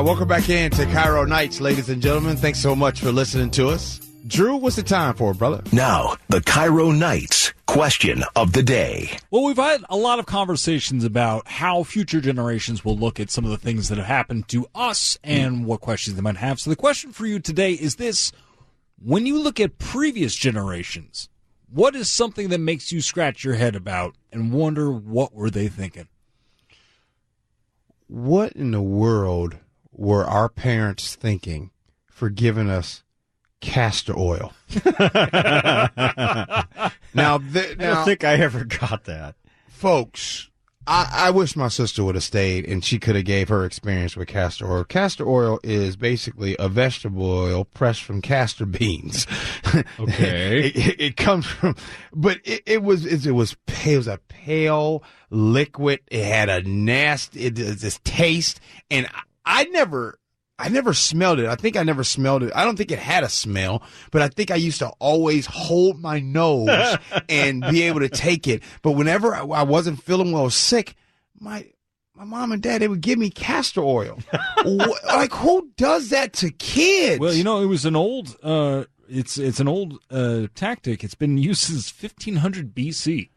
Welcome back in to KIRO Nights, ladies and gentlemen. Thanks so much for listening to us. Drew, what's the time for, brother? Now, the KIRO Nights question of the day. Well, we've had a lot of conversations about how future generations will look at some of the things that have happened to us and what questions they might have. So the question for you today is this. When you look at previous generations, what is something that makes you scratch your head about and wonder what were they thinking? What in the world were our parents thinking for giving us castor oil? Now, I don't think I ever got that. Folks, I wish my sister would have stayed and she could have gave her experience with castor oil. Castor oil is basically a vegetable oil pressed from castor beans. Okay. It comes from, but it was a pale liquid. It had a nasty, this taste, and I never smelled it. I think I never smelled it. I don't think it had a smell, but I think I used to always hold my nose and be able to take it. But whenever I wasn't feeling well, sick, my mom and dad, they would give me castor oil. Like, who does that to kids? Well, it was an old, it's an old tactic. It's been used since 1500 BC.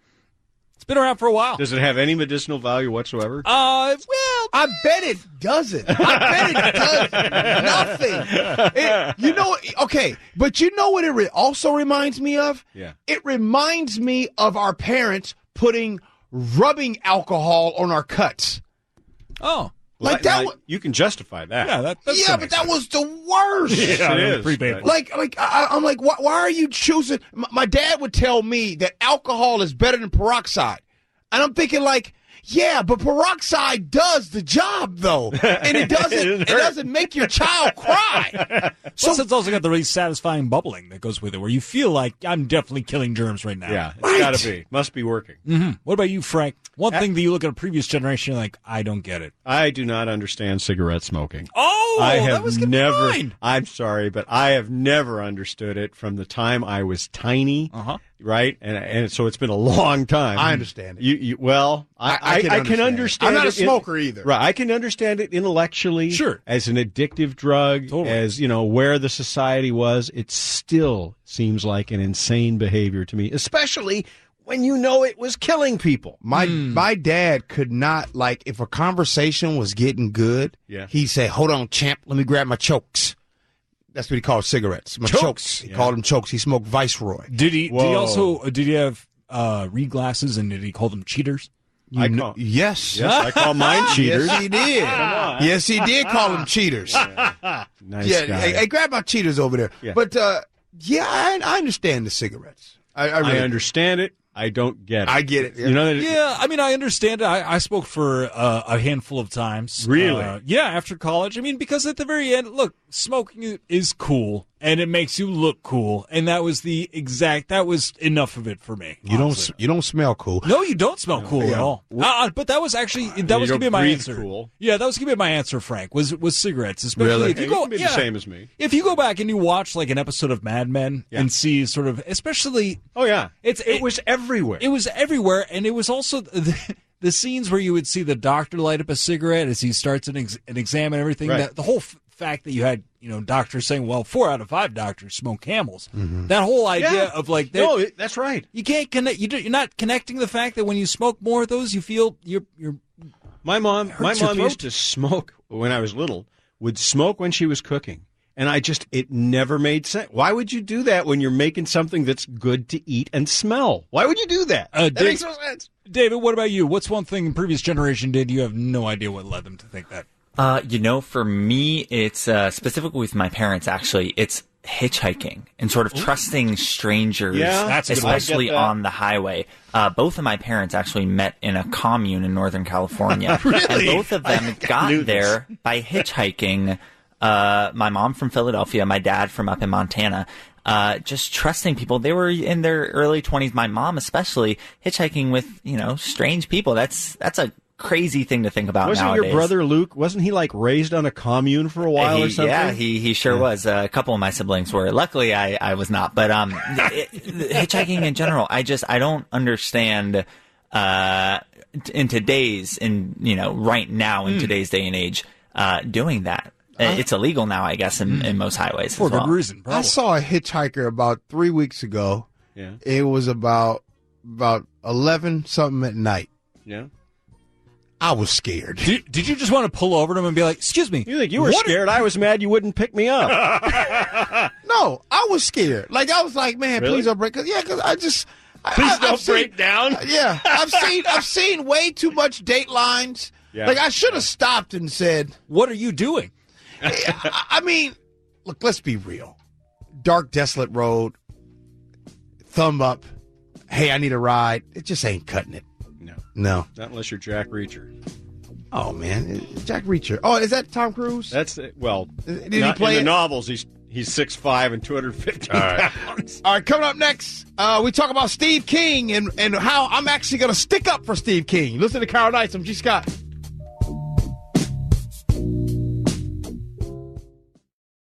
It's been around for a while. Does it have any medicinal value whatsoever? Well, I bet it doesn't. I bet it does nothing. Okay, but you know what it also reminds me of? Yeah. It reminds me of our parents putting rubbing alcohol on our cuts. Oh. Like that. You can justify that. Yeah, that's but that was the worst. Yeah, it is. Pretty painful. I'm like, why are you choosing? My dad would tell me that alcohol is better than peroxide, and I'm thinking like, yeah, but peroxide does the job though, and it doesn't make your child cry. Plus, it's also got the really satisfying bubbling that goes with it, where you feel like I'm definitely killing germs right now. Yeah, it's got to be. Must be working. Mm-hmm. What about you, Frank? One thing that you look at a previous generation, you're like, I don't get it. I do not understand cigarette smoking. Oh, that was gonna be mine. I'm sorry, but I have never understood it from the time I was tiny. Right, and so it's been a long time. I understand it. I can understand. I'm not a smoker either. Right, I can understand it intellectually. Sure, as an addictive drug, totally. As where the society was, it still seems like an insane behavior to me, especially when it was killing people. My dad could not, like, if a conversation was getting good, he'd say, "Hold on, champ, let me grab my chokes." That's what he called cigarettes. My chokes. He called them chokes. He smoked Viceroy. Did he have reed glasses, and did he call them cheaters? Yes. I call mine cheaters. Yes, he did. Yes, he did call them cheaters. Nice guy. Hey, grab my cheaters over there. Yeah. But, I understand the cigarettes. I understand it. I don't get it. I get it. Yeah. I understand it. I smoked for a handful of times. Really? After college. Because at the very end, look, smoking is cool, and it makes you look cool, and that was enough of it for me. You don't smell cool. No, you don't smell cool at all. But that was actually was gonna be my answer. Cool. Yeah, that was gonna be my answer, Frank. Was cigarettes, especially if you go. You can be the same as me. If you go back and you watch like an episode of Mad Men and see sort of, especially. Oh yeah, it was everywhere. It was everywhere, and it was also the scenes where you would see the doctor light up a cigarette as he starts an exam and everything. Right. The whole fact that you had doctors saying, well, 4 out of 5 doctors smoke Camels. Mm-hmm. That whole idea of like, no, that's right. You can't connect. You're not connecting the fact that when you smoke more of those, you feel you're. My mom used to smoke when I was little. Would smoke when she was cooking. And it never made sense. Why would you do that when you're making something that's good to eat and smell? Why would you do that? That makes no sense. David, what about you? What's one thing the previous generation did? You have no idea what led them to think that. For me, it's specifically with my parents, actually, it's hitchhiking and sort of trusting strangers, especially on the highway. Both of my parents actually met in a commune in Northern California. Really? And both of them got there by hitchhiking. My mom from Philadelphia, my dad from up in Montana, just trusting people. They were in their early 20s, my mom especially, hitchhiking with, strange people. That's a crazy thing to think about Wasn't nowadays. Your brother Luke, wasn't he raised on a commune for a while or something? Yeah, he sure was. A couple of my siblings were. Luckily, I was not. But hitchhiking in general, I don't understand right now in today's day and age, doing that. It's illegal now, I guess, in most highways. For as well. good reason. Probably. I saw a hitchhiker about 3 weeks ago. Yeah. It was about 11 something at night. Yeah. I was scared. Did you just want to pull over to him and be like, excuse me? You think you were scared? I was mad you wouldn't pick me up. No, I was scared. Like, I was like, man, Really? please don't break. Because I just. Please don't break down. Yeah, I've seen way too much Datelines. Yeah. Like, I should have stopped and said, What are you doing? I mean, look, let's be real. Dark, desolate road, thumb up. Hey, I need a ride. It just ain't cutting it. No. Not unless you're Jack Reacher. Oh, man. Jack Reacher. Oh, is that Tom Cruise? That's well. Did he play in the it? novels? He's 6'5" and 250 pounds. All right, coming up next, we talk about Steve King and how I'm actually going to stick up for Steve King. Listen to KIRO Nights. I'm G. Scott.